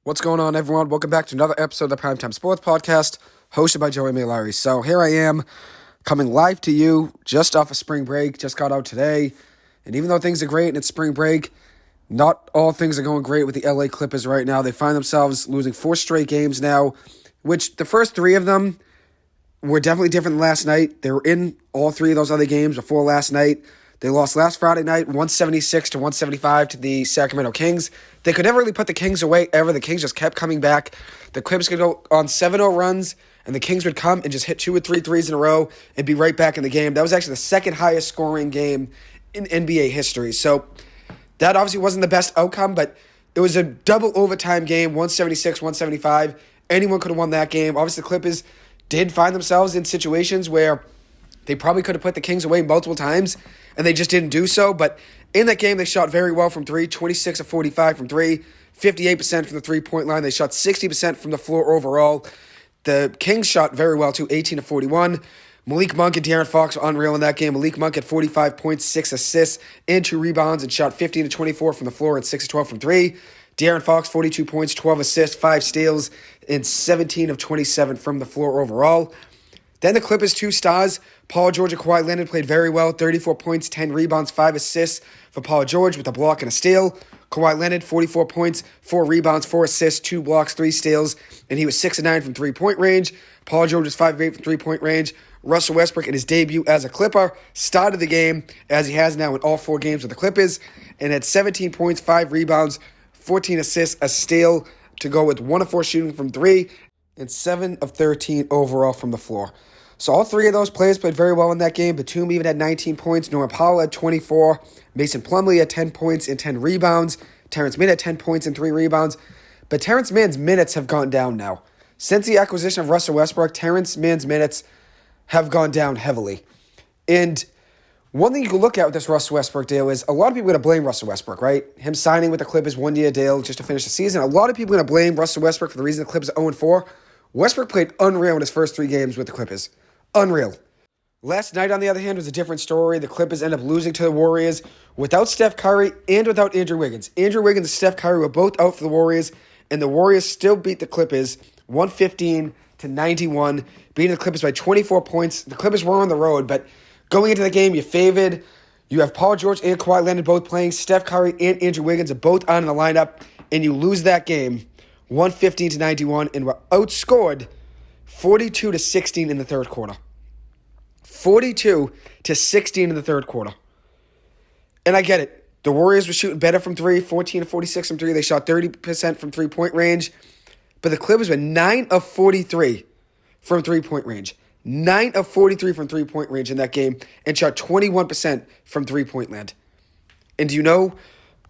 What's going on, everyone? Welcome back to another episode of the Primetime Sports Podcast, hosted by Joey Malari. So here I am, coming live to you just off of spring break. Just got out today, and even though things are great and it's spring break, not all things are going great with the LA Clippers right now. They find themselves losing 4 straight games now, which the first 3 of them were definitely different than last night. They were in all 3 of those other games before last night. They lost last Friday night, 176 to 175 to the Sacramento Kings. They could never really put the Kings away ever. The Kings just kept coming back. The Clippers could go on 7-0 runs, and the Kings would come and just hit 2 or 3 threes in a row and be right back in the game. That was actually the second highest scoring game in NBA history. So that obviously wasn't the best outcome, but it was a double overtime game, 176, 175. Anyone could have won that game. Obviously, the Clippers did find themselves in situations where they probably could have put the Kings away multiple times, and they just didn't do so. But in that game, they shot very well from 3, 26 of 45 from 3, 58% from the three-point line. They shot 60% from the floor overall. The Kings shot very well, too, 18 of 41. Malik Monk and De'Aaron Fox were unreal in that game. Malik Monk had 45 points, 6 assists, and 2 rebounds, and shot 15 of 24 from the floor and 6 of 12 from 3. De'Aaron Fox, 42 points, 12 assists, 5 steals, and 17 of 27 from the floor overall. Then the Clippers' 2 stars, Paul George and Kawhi Leonard, played very well. 34 points, 10 rebounds, 5 assists for Paul George with a block and a steal. Kawhi Leonard, 44 points, 4 rebounds, 4 assists, 2 blocks, 3 steals, and he was 6 of 9 from three-point range. Paul George was 5 of 8 from three-point range. Russell Westbrook, in his debut as a Clipper, started the game, as he has now in all 4 games with the Clippers, and had 17 points, 5 rebounds, 14 assists, a steal to go with 1 of 4 shooting from 3, and 7 of 13 overall from the floor. So all 3 of those players played very well in that game. Batum even had 19 points. Norman Powell had 24. Mason Plumlee had 10 points and 10 rebounds. Terance Mann had 10 points and 3 rebounds. But Terance Mann's minutes have gone down now. Since the acquisition of Russell Westbrook, Terance Mann's minutes have gone down heavily. And one thing you can look at with this Russell Westbrook deal is a lot of people are going to blame Russell Westbrook, right? Him signing with the Clippers 1-year deal just to finish the season. A lot of people are going to blame Russell Westbrook for the reason the Clippers are 0-4. Westbrook played unreal in his first 3 games with the Clippers. Unreal. Last night, on the other hand, was a different story. The Clippers end up losing to the Warriors without Steph Curry and without Andrew Wiggins. Andrew Wiggins and Steph Curry were both out for the Warriors, and the Warriors still beat the Clippers 115 to 91, beating the Clippers by 24 points. The Clippers were on the road, but going into the game, you have Paul George and Kawhi Leonard both playing. Steph Curry and Andrew Wiggins are both on in the lineup, and you lose that game 115 to 91, and were outscored 42 to 16 in the third quarter. 42 to 16 in the third quarter. And I get it. The Warriors were shooting better from 3, 14 to 46 from 3. They shot 30% from three-point range. But the Clippers were 9 of 43 from three-point range. 9 of 43 from three-point range in that game, and shot 21% from three-point land. And do you know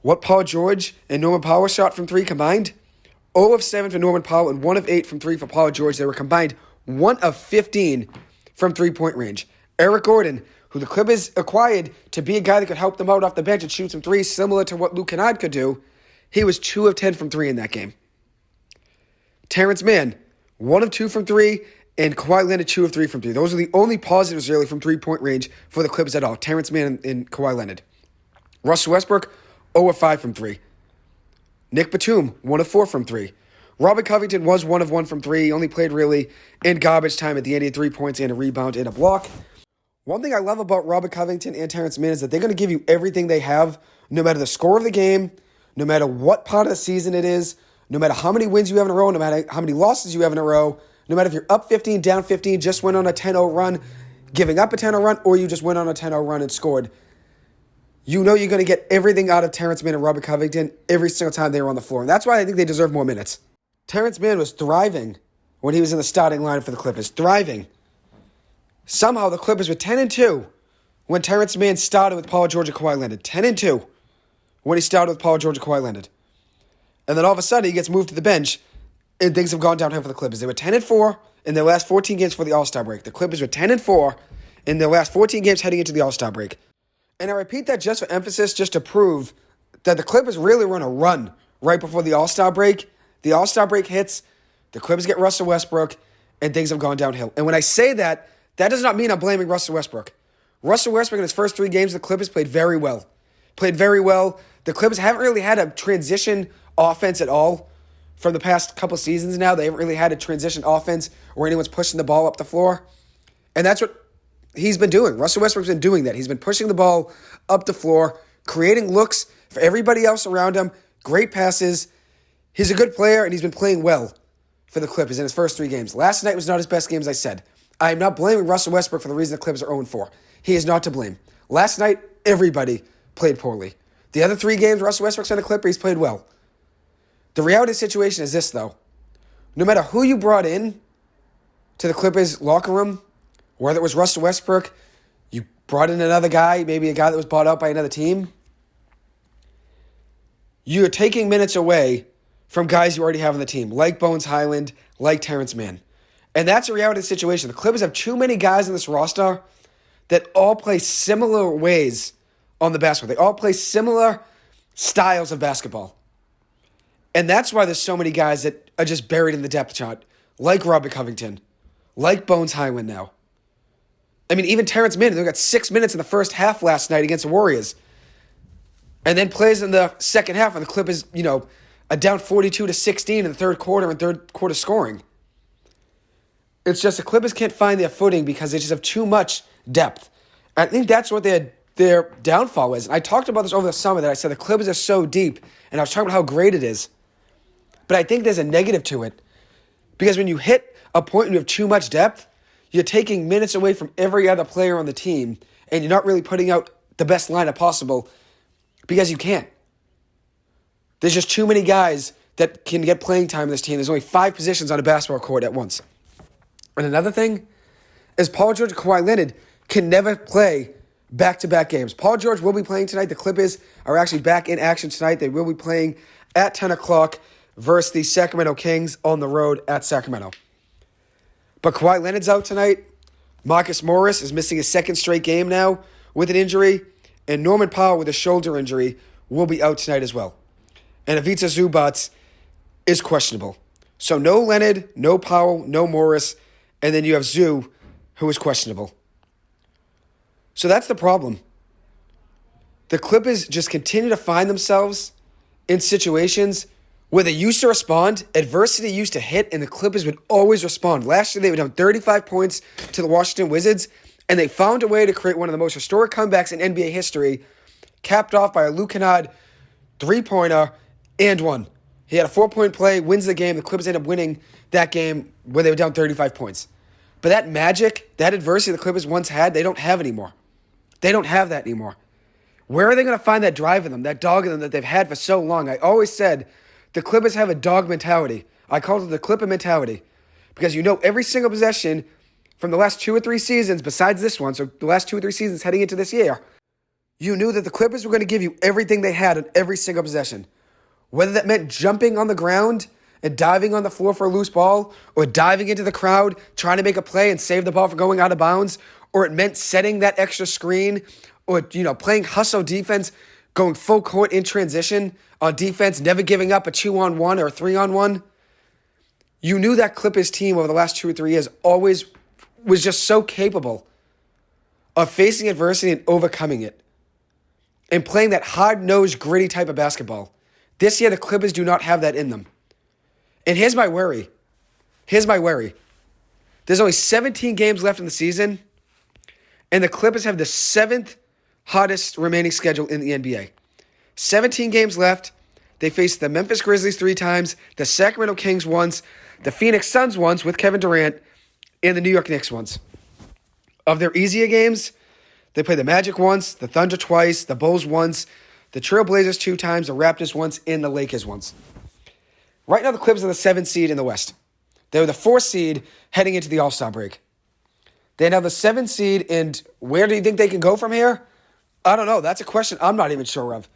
what Paul George and Norman Powell shot from 3 combined? 0 of 7 for Norman Powell and 1 of 8 from 3 for Paul George. They were combined 1 of 15 from three-point range. Eric Gordon, who the Clippers acquired to be a guy that could help them out off the bench and shoot some threes similar to what Luke Kennard could do, he was 2 of 10 from 3 in that game. Terance Mann, 1 of 2 from 3, and Kawhi Leonard 2 of 3 from 3. Those are the only positives really from three-point range for the Clippers at all. Terance Mann and Kawhi Leonard. Russell Westbrook, 0 of 5 from 3. Nick Batum, 1 of 4 from 3. Robert Covington was 1 of 1 from 3. He only played really in garbage time at the end. He had 3 points and a rebound and a block. One thing I love about Robert Covington and Terance Mann is that they're going to give you everything they have, no matter the score of the game, no matter what part of the season it is, no matter how many wins you have in a row, no matter how many losses you have in a row, no matter if you're up 15, down 15, just went on a 10-0 run, giving up a 10-0 run, or you just went on a 10-0 run and scored. You know you're going to get everything out of Terance Mann and Robert Covington every single time they were on the floor. And that's why I think they deserve more minutes. Terance Mann was thriving when he was in the starting line for the Clippers. Thriving. Somehow the Clippers were 10-2 when Terance Mann started with Paul George and Kawhi Leonard. 10-2 when he started with Paul George and Kawhi Leonard. And then all of a sudden he gets moved to the bench and things have gone downhill for the Clippers. They were 10-4 in their last 14 games for the All-Star break. The Clippers were 10-4 in their last 14 games heading into the All-Star break. And I repeat that just for emphasis, just to prove that the Clippers really were on a run right before the All-Star break. The All-Star break hits, the Clippers get Russell Westbrook, and things have gone downhill. And when I say that, that does not mean I'm blaming Russell Westbrook. Russell Westbrook in his first 3 games, the Clippers played very well. The Clippers haven't really had a transition offense at all from the past couple seasons now. They haven't really had a transition offense where anyone's pushing the ball up the floor. And that's what he's been doing. Russell Westbrook's been doing that. He's been pushing the ball up the floor, creating looks for everybody else around him, great passes. He's a good player, and he's been playing well for the Clippers in his first 3 games. Last night was not his best game, as I said. I am not blaming Russell Westbrook for the reason the Clippers are 0-4. He is not to blame. Last night, everybody played poorly. The other 3 games, Russell Westbrook's been a Clipper, he's played well. The reality of the situation is this, though. No matter who you brought in to the Clippers locker room, whether it was Russell Westbrook, you brought in another guy, maybe a guy that was bought out by another team, you're taking minutes away from guys you already have on the team, like Bones Highland, like Terance Mann. And that's a reality of the situation. The Clippers have too many guys in this roster that all play similar ways on the basketball. They all play similar styles of basketball. And that's why there's so many guys that are just buried in the depth chart, like Robert Covington, like Bones Highland now. I mean, even Terance Mann, they got 6 minutes in the first half last night against the Warriors. And then plays in the second half, and the Clippers, are down 42-16 in the third quarter and third quarter scoring. It's just the Clippers can't find their footing because they just have too much depth. I think that's what their downfall is. And I talked about this over the summer that I said the Clippers are so deep, and I was talking about how great it is. But I think there's a negative to it. Because when you hit a point and you have too much depth, you're taking minutes away from every other player on the team, and you're not really putting out the best lineup possible because you can't. There's just too many guys that can get playing time in this team. There's only 5 positions on a basketball court at once. And another thing is Paul George and Kawhi Leonard can never play back-to-back games. Paul George will be playing tonight. The Clippers are actually back in action tonight. They will be playing at 10 o'clock versus the Sacramento Kings on the road at Sacramento. But Kawhi Leonard's out tonight. Marcus Morris is missing his 2nd straight game now with an injury. And Norman Powell with a shoulder injury will be out tonight as well. And Ivica Zubac is questionable. So no Leonard, no Powell, no Morris, and then you have Zoo, who is questionable. So that's the problem. The Clippers just continue to find themselves in situations where they used to respond, adversity used to hit, and the Clippers would always respond. Last year, they were down 35 points to the Washington Wizards, and they found a way to create one of the most historic comebacks in NBA history, capped off by a Luke Kennard 3-pointer and one. He had a 4-point play, wins the game. The Clippers end up winning that game where they were down 35 points. But that magic, that adversity the Clippers once had, they don't have anymore. They don't have that anymore. Where are they going to find that drive in them, that dog in them that they've had for so long? I always said the Clippers have a dog mentality. I called it the Clipper mentality. Because every single possession from the last 2 or 3 seasons, besides this one, so the last 2 or 3 seasons heading into this year, you knew that the Clippers were going to give you everything they had on every single possession. Whether that meant jumping on the ground and diving on the floor for a loose ball, or diving into the crowd, trying to make a play and save the ball from going out of bounds, or it meant setting that extra screen, or, playing hustle defense, going full court in transition on defense, never giving up a 2-on-1 or a 3-on-1. You knew that Clippers team over the last 2 or 3 years always was just so capable of facing adversity and overcoming it and playing that hard-nosed, gritty type of basketball. This year, the Clippers do not have that in them. And here's my worry. There's only 17 games left in the season, and the Clippers have the 7th hottest remaining schedule in the NBA. 17 games left. They face the Memphis Grizzlies 3 times, the Sacramento Kings once, the Phoenix Suns once with Kevin Durant, and the New York Knicks once. Of their easier games, they play the Magic once, the Thunder twice, the Bulls once, the Trail Blazers 2 times, the Raptors once, and the Lakers once. Right now, the Clippers are the 7th seed in the West. They were the 4th seed heading into the All-Star break. They're now the 7th seed, and where do you think they can go from here? I don't know. That's a question I'm not even sure of.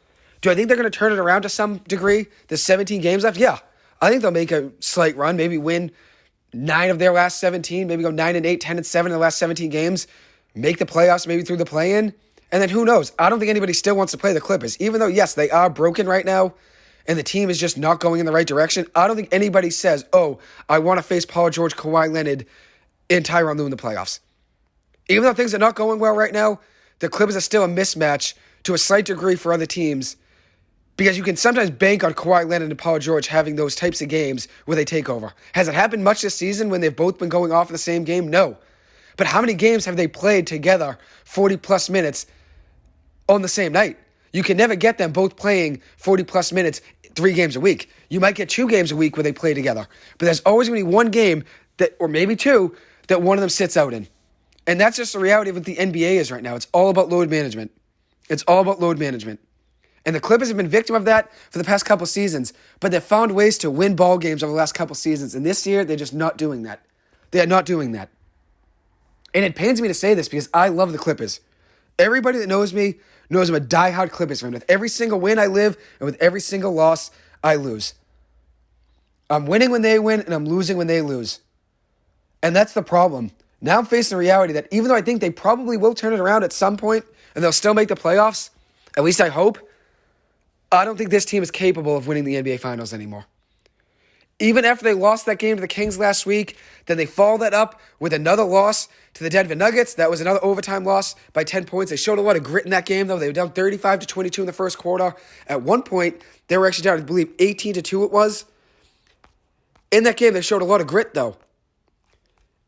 Do I think they're going to turn it around to some degree? There's 17 games left? Yeah. I think they'll make a slight run, maybe win 9 of their last 17, maybe go 9-8, 10-7 in the last 17 games, make the playoffs maybe through the play-in, and then who knows? I don't think anybody still wants to play the Clippers. Even though, yes, they are broken right now, and the team is just not going in the right direction, I don't think anybody says, oh, I want to face Paul George, Kawhi Leonard, and Tyronn Lue in the playoffs. Even though things are not going well right now, the Clippers are still a mismatch to a slight degree for other teams Because you can sometimes bank on Kawhi Leonard and Paul George having those types of games where they take over. Has it happened much this season when they've both been going off in the same game? No. But how many games have they played together 40-plus minutes on the same night? You can never get them both playing 40-plus minutes 3 games a week. You might get 2 games a week where they play together. But there's always going to be one game, that, or maybe 2, that one of them sits out in. And that's just the reality of what the NBA is right now. It's all about load management. It's all about load management. And the Clippers have been victim of that for the past couple seasons, but they've found ways to win ball games over the last couple seasons. And this year, they're just not doing that. They are not doing that. And it pains me to say this because I love the Clippers. Everybody that knows me knows I'm a diehard Clippers fan. With every single win, I live, and with every single loss, I lose. I'm winning when they win, and I'm losing when they lose. And that's the problem. Now I'm facing the reality that even though I think they probably will turn it around at some point, and they'll still make the playoffs, at least I hope, I don't think this team is capable of winning the NBA Finals anymore. Even after they lost that game to the Kings last week, then they followed that up with another loss to the Denver Nuggets. That was another overtime loss by 10 points. They showed a lot of grit in that game, though. They were down 35-22 in the first quarter. At one point, they were actually down, I believe, 18-2 it was. In that game, they showed a lot of grit, though.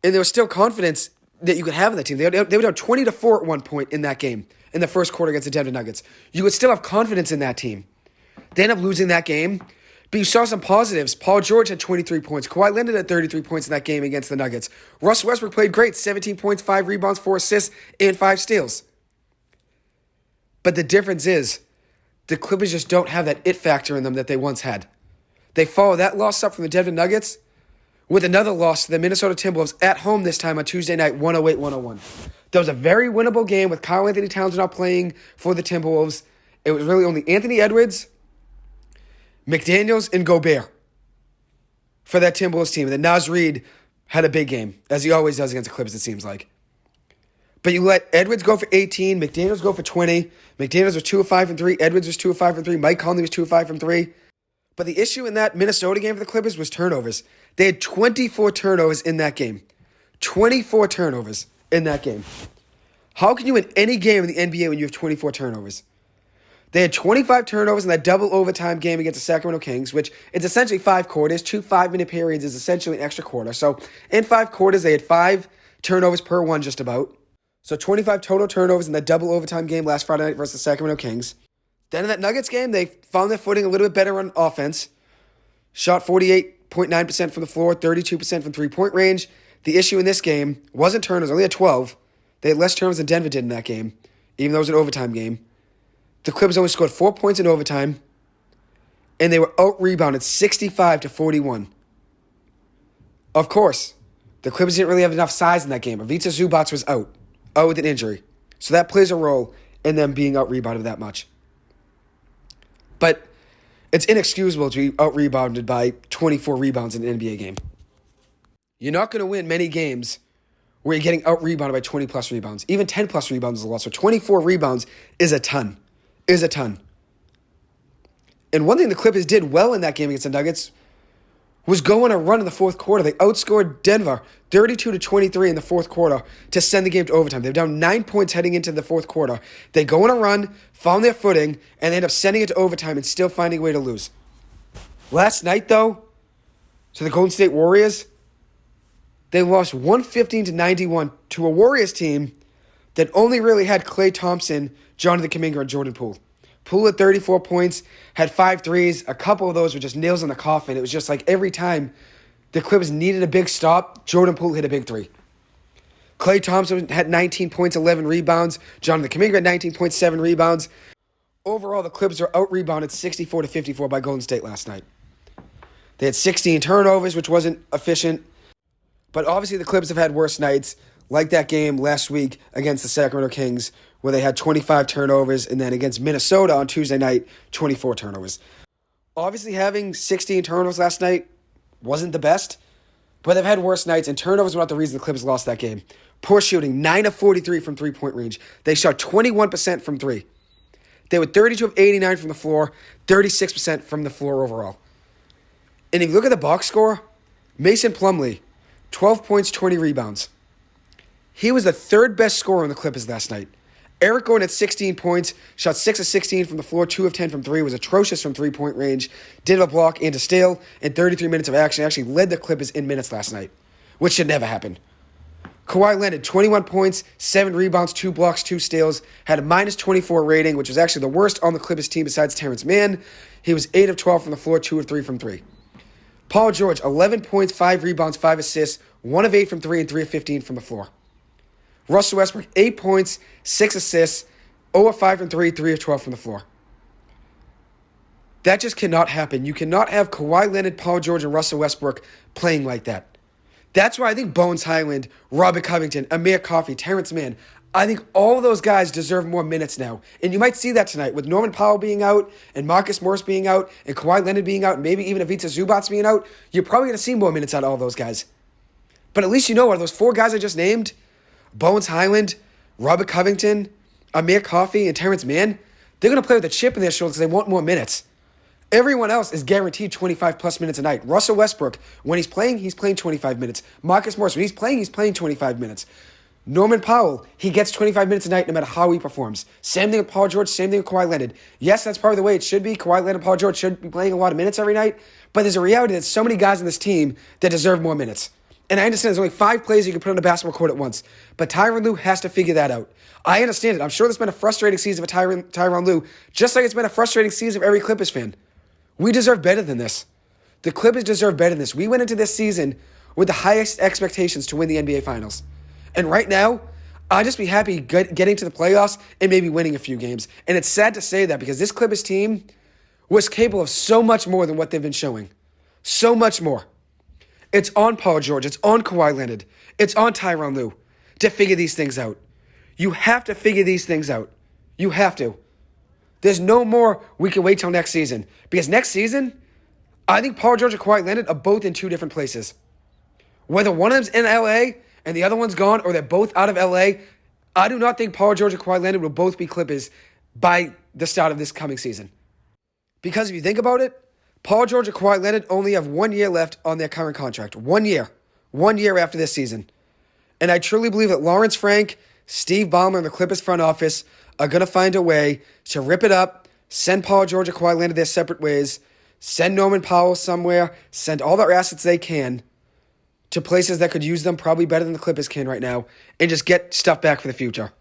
And there was still confidence that you could have in that team. They were down 20-4 at one point in that game, in the first quarter against the Denver Nuggets. You would still have confidence in that team. They ended up losing that game, but you saw some positives. Paul George had 23 points. Kawhi Leonard had 33 points in that game against the Nuggets. Russell Westbrook played great, 17 points, 5 rebounds, 4 assists, and 5 steals. But the difference is, the Clippers just don't have that it factor in them that they once had. They follow that loss up from the Denver Nuggets with another loss to the Minnesota Timberwolves at home this time on Tuesday night, 108-101. That was a very winnable game with Karl Anthony Towns not playing for the Timberwolves. It was really only Anthony Edwards, McDaniels, and Gobert for that Timberwolves team. And then Naz Reid had a big game, as he always does against the Clippers, it seems like. But you let Edwards go for 18, McDaniels go for 20. McDaniels was 2 of 5 from 3. Edwards was 2 of 5 from 3. Mike Conley was 2 of 5 from 3. But the issue in that Minnesota game for the Clippers was turnovers. They had 24 turnovers in that game. 24 turnovers in that game. How can you win any game in the NBA when you have 24 turnovers? They had 25 turnovers in that double overtime game against the Sacramento Kings, which is essentially 5 quarters. 2 5-minute periods is essentially an extra quarter. So in 5 quarters, they had 5 turnovers per one just about. So 25 total turnovers in that double overtime game last Friday night versus the Sacramento Kings. Then in that Nuggets game, they found their footing a little bit better on offense. Shot 48.9% from the floor, 32% from three-point range. The issue in this game wasn't turnovers, only had 12. They had less turnovers than Denver did in that game, even though it was an overtime game. The Clippers only scored 4 points in overtime, and they were out-rebounded 65-41. Of course, the Clippers didn't really have enough size in that game. Ivica Zubac was out with an injury. So that plays a role in them being out-rebounded that much. But it's inexcusable to be out-rebounded by 24 rebounds in an NBA game. You're not going to win many games where you're getting out-rebounded by 20-plus rebounds. Even 10-plus rebounds is a lot. So 24 rebounds is a ton. And one thing the Clippers did well in that game against the Nuggets was go on a run in the fourth quarter. They outscored Denver 32-23 in the fourth quarter to send the game to overtime. They were down 9 points heading into the fourth quarter. They go on a run, found their footing, and they end up sending it to overtime and still finding a way to lose. Last night, though, to the Golden State Warriors, they lost 115-91 to a Warriors team that only really had Klay Thompson, Jonathan Kuminga, and Jordan Poole. Poole had 34 points, had 5 threes. A couple of those were just nails in the coffin. It was just like every time the Clippers needed a big stop, Jordan Poole hit a big 3. Klay Thompson had 19 points, 11 rebounds. Jonathan Kuminga had 19 points, 7 rebounds. Overall, the Clippers were out-rebounded 64-54 by Golden State last night. They had 16 turnovers, which wasn't efficient. But obviously the Clippers have had worse nights, like that game last week against the Sacramento Kings, where they had 25 turnovers, and then against Minnesota on Tuesday night, 24 turnovers. Obviously, having 16 turnovers last night wasn't the best, but they've had worse nights, and turnovers were not the reason the Clippers lost that game. Poor shooting, 9 of 43 from three-point range. They shot 21% from 3. They were 32 of 89 from the floor, 36% from the floor overall. And if you look at the box score, Mason Plumlee, 12 points, 20 rebounds. He was the third best scorer on the Clippers last night. Eric Gordon at 16 points, shot 6 of 16 from the floor, 2 of 10 from 3, was atrocious from three-point range, did a block and a steal in 33 minutes of action, actually led the Clippers in minutes last night, which should never happen. Kawhi Leonard, 21 points, 7 rebounds, 2 blocks, 2 steals, had a minus 24 rating, which was actually the worst on the Clippers team besides Terance Mann. He was 8 of 12 from the floor, 2 of 3 from 3. Paul George, 11 points, 5 rebounds, 5 assists, 1 of 8 from 3, and 3 of 15 from the floor. Russell Westbrook, 8 points, 6 assists, 0 of 5 from 3, 3 of 12 from the floor. That just cannot happen. You cannot have Kawhi Leonard, Paul George, and Russell Westbrook playing like that. That's why I think Bones Highland, Robert Covington, Amir Coffey, Terance Mann, I think all of those guys deserve more minutes now. And you might see that tonight with Norman Powell being out and Marcus Morris being out and Kawhi Leonard being out and maybe even Ivica Zubac being out. You're probably going to see more minutes out of all those guys. But at least you know out of those 4 guys I just named, Bones Highland, Robert Covington, Amir Coffey, and Terance Mann, they're going to play with a chip in their shoulders because they want more minutes. Everyone else is guaranteed 25-plus minutes a night. Russell Westbrook, when he's playing 25 minutes. Marcus Morris, when he's playing 25 minutes. Norman Powell, he gets 25 minutes a night no matter how he performs. Same thing with Paul George, same thing with Kawhi Leonard. Yes, that's probably the way it should be. Kawhi Leonard and Paul George should be playing a lot of minutes every night. But there's a reality that so many guys on this team that deserve more minutes. And I understand there's only 5 players you can put on the basketball court at once. But Tyronn Lue has to figure that out. I understand it. I'm sure there's been a frustrating season for Tyronn Lue, just like it's been a frustrating season for every Clippers fan. We deserve better than this. The Clippers deserve better than this. We went into this season with the highest expectations to win the NBA Finals. And right now, I'd just be happy getting to the playoffs and maybe winning a few games. And it's sad to say that because this Clippers team was capable of so much more than what they've been showing. So much more. It's on Paul George. It's on Kawhi Leonard. It's on Tyronn Lue to figure these things out. You have to figure these things out. You have to. There's no more we can wait till next season. Because next season, I think Paul George and Kawhi Leonard are both in 2 different places. Whether one of them's in LA and the other one's gone, or they're both out of LA, I do not think Paul George and Kawhi Leonard will both be Clippers by the start of this coming season. Because if you think about it, Paul George and Kawhi Leonard only have 1 year left on their current contract. 1 year. 1 year after this season. And I truly believe that Lawrence Frank, Steve Ballmer, and the Clippers front office are going to find a way to rip it up, send Paul George and Kawhi Leonard their separate ways, send Norman Powell somewhere, send all their assets they can to places that could use them probably better than the Clippers can right now, and just get stuff back for the future.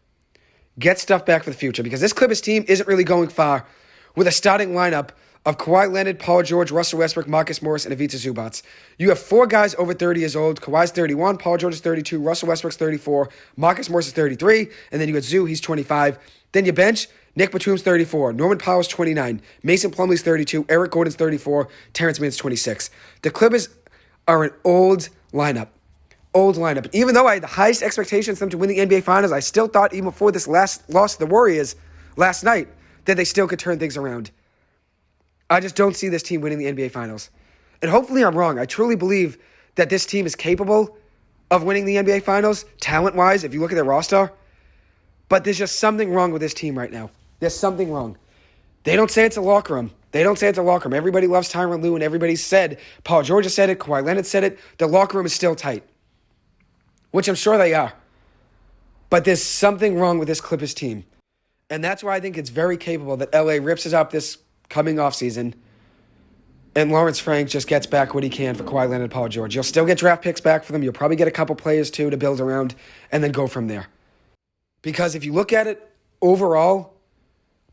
Get stuff back for the future, because this Clippers team isn't really going far with a starting lineup of Kawhi Leonard, Paul George, Russell Westbrook, Marcus Morris, and Ivica Zubac. You have 4 guys over 30 years old. Kawhi's 31, Paul George is 32, Russell Westbrook's 34, Marcus Morris is 33, and then you got Zoo, he's 25. Then you bench, Nick Batum's 34, Norman Powell's 29, Mason Plumlee's 32, Eric Gordon's 34, Terance Mann's 26. The Clippers are an old lineup. Old lineup. Even though I had the highest expectations for them to win the NBA Finals, I still thought even before this last loss to the Warriors last night that they still could turn things around. I just don't see this team winning the NBA Finals. And hopefully I'm wrong. I truly believe that this team is capable of winning the NBA Finals, talent-wise, if you look at their roster. But there's just something wrong with this team right now. There's something wrong. They don't say it's a locker room. Everybody loves Tyronn Lue, and everybody said, Paul George said it, Kawhi Leonard said it, the locker room is still tight. Which I'm sure they are. But there's something wrong with this Clippers team. And that's why I think it's very capable that LA rips it up this coming offseason, and Lawrence Frank just gets back what he can for Kawhi Leonard and Paul George. You'll still get draft picks back for them. You'll probably get a couple players, too, to build around, and then go from there. Because if you look at it overall,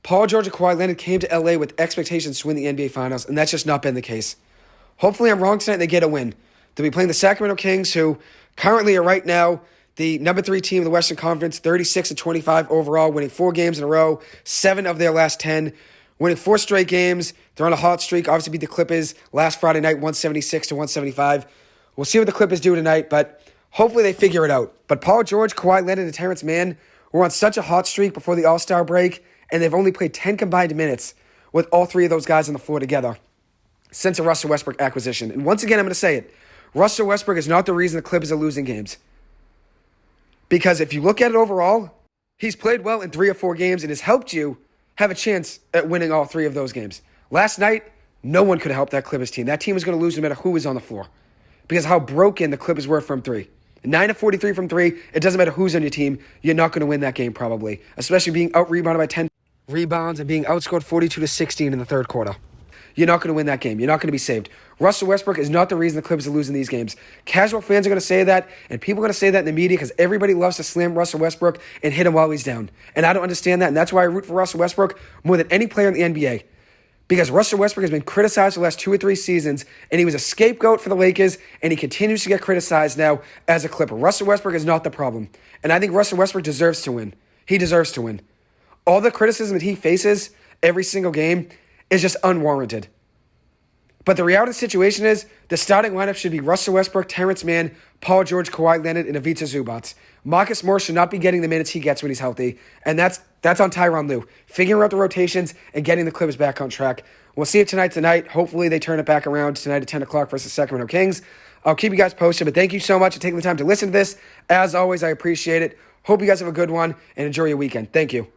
Paul George and Kawhi Leonard came to LA with expectations to win the NBA Finals, and that's just not been the case. Hopefully I'm wrong tonight and they get a win. They'll be playing the Sacramento Kings, who currently are right now the number 3 team in the Western Conference, 36-25 overall, winning 4 games in a row, 7 of their last 10, winning 4 straight games. They're on a hot streak. Obviously beat the Clippers last Friday night, 176-175. We'll see what the Clippers do tonight, but hopefully they figure it out. But Paul George, Kawhi Leonard, and Terance Mann were on such a hot streak before the All-Star break, and they've only played 10 combined minutes with all 3 of those guys on the floor together since the Russell Westbrook acquisition. And once again, I'm going to say it. Russell Westbrook is not the reason the Clippers are losing games. Because if you look at it overall, he's played well in 3 or 4 games and has helped you have a chance at winning all 3 of those games. Last night, no one could help that Clippers team. That team was going to lose no matter who was on the floor because of how broken the Clippers were from 3. 9 of 43 from three. It doesn't matter who's on your team. You're not going to win that game probably, especially being out-rebounded by 10 rebounds and being outscored 42-16 in the third quarter. You're not going to win that game. You're not going to be saved. Russell Westbrook is not the reason the Clippers are losing these games. Casual fans are going to say that, and people are going to say that in the media because everybody loves to slam Russell Westbrook and hit him while he's down. And I don't understand that, and that's why I root for Russell Westbrook more than any player in the NBA. Because Russell Westbrook has been criticized for the last 2 or 3 seasons, and he was a scapegoat for the Lakers, and he continues to get criticized now as a Clipper. Russell Westbrook is not the problem. And I think Russell Westbrook deserves to win. He deserves to win. All the criticism that he faces every single game is just unwarranted. But the reality of the situation is the starting lineup should be Russell Westbrook, Terance Mann, Paul George, Kawhi Leonard, and Ivica Zubac. Marcus Morris should not be getting the minutes he gets when he's healthy, and that's on Tyronn Lue. Figuring out the rotations and getting the Clippers back on track. We'll see it tonight. Hopefully they turn it back around tonight at 10 o'clock versus Sacramento Kings. I'll keep you guys posted, but thank you so much for taking the time to listen to this. As always, I appreciate it. Hope you guys have a good one and enjoy your weekend. Thank you.